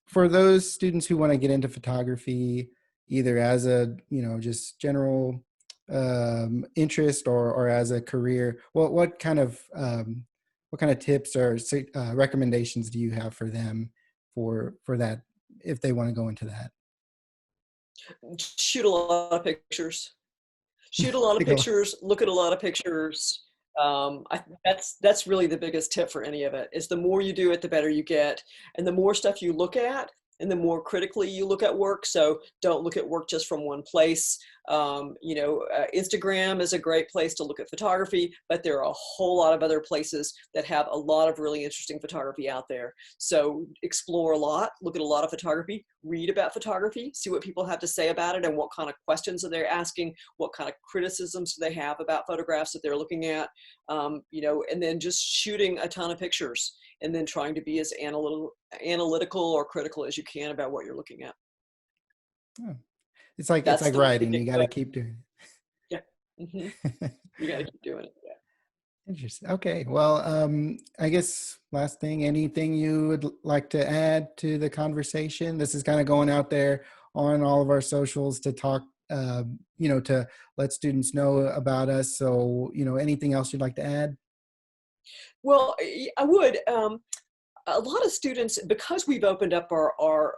for those students who want to get into photography, either as a, just general interest or as a career, what kind of tips or recommendations do you have for them for that if they want to go into that? Shoot a lot of pictures. Shoot a lot of Take a look. pictures, look at a lot of pictures. That's really the biggest tip for any of it, is the more you do it, the better you get. And the more stuff you look at, and the more critically you look at work. So don't look at work just from one place. Instagram is a great place to look at photography, but there are a whole lot of other places that have a lot of really interesting photography out there. So explore a lot, look at a lot of photography, read about photography, see what people have to say about it and what kind of questions are they asking, what kind of criticisms do they have about photographs that they're looking at, and then just shooting a ton of pictures and then trying to be as analytical or critical as you can about what you're looking at. Oh, it's That's like the way to writing. get You got to good. keep doing Yeah. Hmm. it. You got to keep doing it. Yeah. Interesting. Okay. Well, I guess last thing, anything you would like to add to the conversation? This is kind of going out there on all of our socials to talk, to let students know about us. So, anything else you'd like to add? Well, I would. A lot of students, because we've opened up our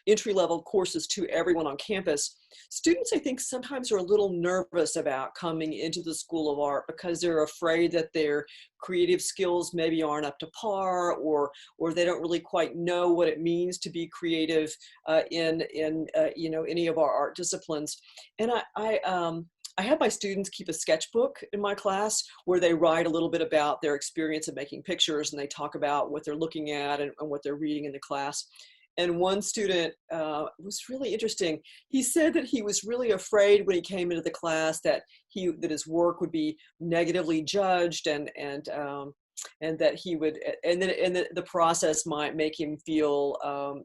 entry level courses to everyone on campus, students I think sometimes are a little nervous about coming into the School of Art because they're afraid that their creative skills maybe aren't up to par, or they don't really quite know what it means to be creative in any of our art disciplines. And I have my students keep a sketchbook in my class where they write a little bit about their experience of making pictures, and they talk about what they're looking at and what they're reading in the class. And one student was really interesting. He said that he was really afraid when he came into the class that his work would be negatively judged, and that he would, the process might make him feel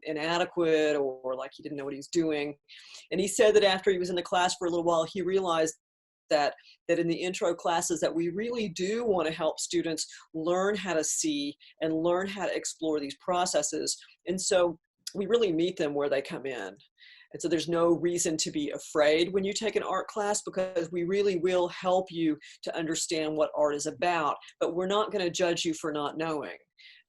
inadequate, or like he didn't know what he was doing. And he said that after he was in the class for a little while, he realized that in the intro classes that we really do want to help students learn how to see and learn how to explore these processes. And so we really meet them where they come in. And so there's no reason to be afraid when you take an art class, because we really will help you to understand what art is about, but we're not going to judge you for not knowing.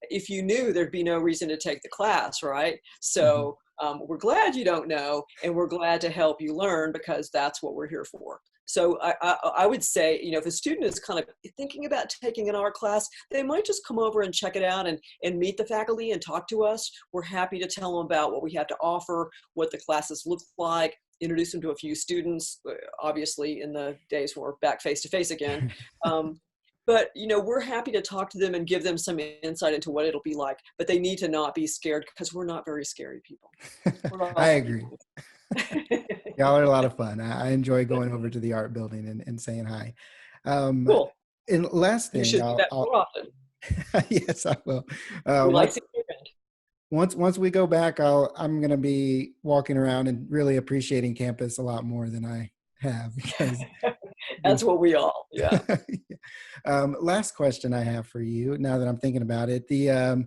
If you knew, there'd be no reason to take the class, right? Mhm. So we're glad you don't know, and we're glad to help you learn, because that's what we're here for. So I would say, if a student is kind of thinking about taking an art class, they might just come over and check it out and meet the faculty and talk to us. We're happy to tell them about what we have to offer, what the classes look like, introduce them to a few students, obviously in the days when we're back face to face again. But we're happy to talk to them and give them some insight into what it'll be like, but they need to not be scared, because we're not very scary people. We're I awesome agree. people. Y'all are a lot of fun. I enjoy going over to the art building and saying hi. Um, Cool. and last You thing, should do that more often. yes, I will. We like Once seeing your friend. once we go back, I'm gonna be walking around and really appreciating campus a lot more than I have because That's what we all, yeah. last question I have for you, now that I'm thinking about it, the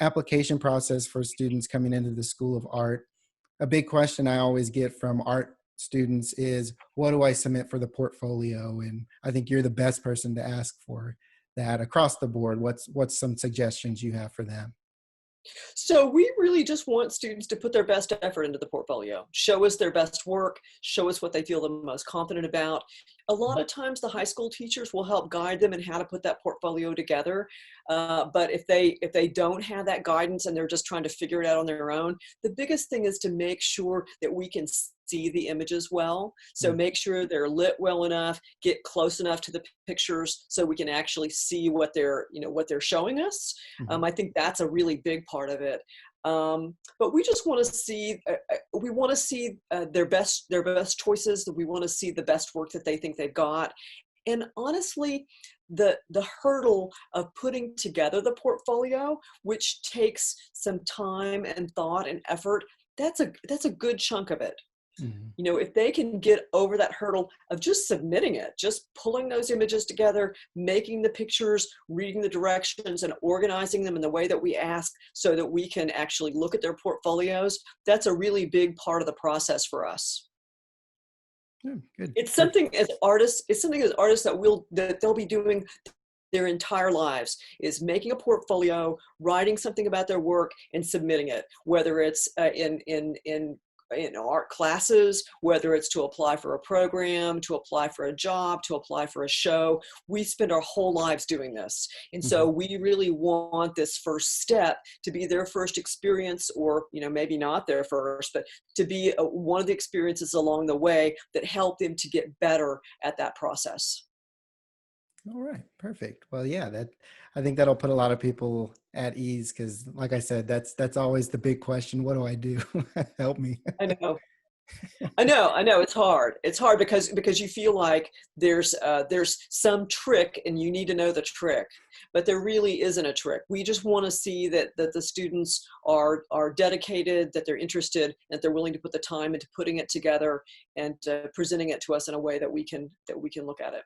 application process for students coming into the School of Art. A big question I always get from art students is, what do I submit for the portfolio? And I think you're the best person to ask for that across the board. What's some suggestions you have for them? So we really just want students to put their best effort into the portfolio, show us their best work, show us what they feel the most confident about. A lot of times the high school teachers will help guide them in how to put that portfolio together. But if they don't have that guidance and they're just trying to figure it out on their own, the biggest thing is to make sure that we can see the images well. So make sure they're lit well enough, get close enough to the pictures so we can actually see what they're showing us. Mhm. I think that's a really big part of it. But we just want to see, their best choices. We want to see the best work that they think they've got. And honestly, the hurdle of putting together the portfolio, which takes some time and thought and effort, that's a good chunk of it. Mhm. You know, if they can get over that hurdle of just submitting it, just pulling those images together, making the pictures, reading the directions, and organizing them in the way that we ask so that we can actually look at their portfolios, that's a really big part of the process for us. Yeah, good. It's Perfect. something as artists, that they'll be doing their entire lives, is making a portfolio, writing something about their work, and submitting it, whether it's in art classes, whether it's to apply for a program, to apply for a job, to apply for a show. We spend our whole lives doing this. And so Mhm. we really want this first step to be their first experience, or, you know, maybe not their first, but to be one of the experiences along the way that help them to get better at that process. All right, perfect. Well, yeah, that I think that'll put a lot of people at ease because, like I said, that's always the big question. What do I do? Help me. I know. I know, it's hard. It's hard because you feel like there's some trick and you need to know the trick, but there really isn't a trick. We just want to see that the students are dedicated, that they're interested, that they're willing to put the time into putting it together and presenting it to us in a way that we can look at it.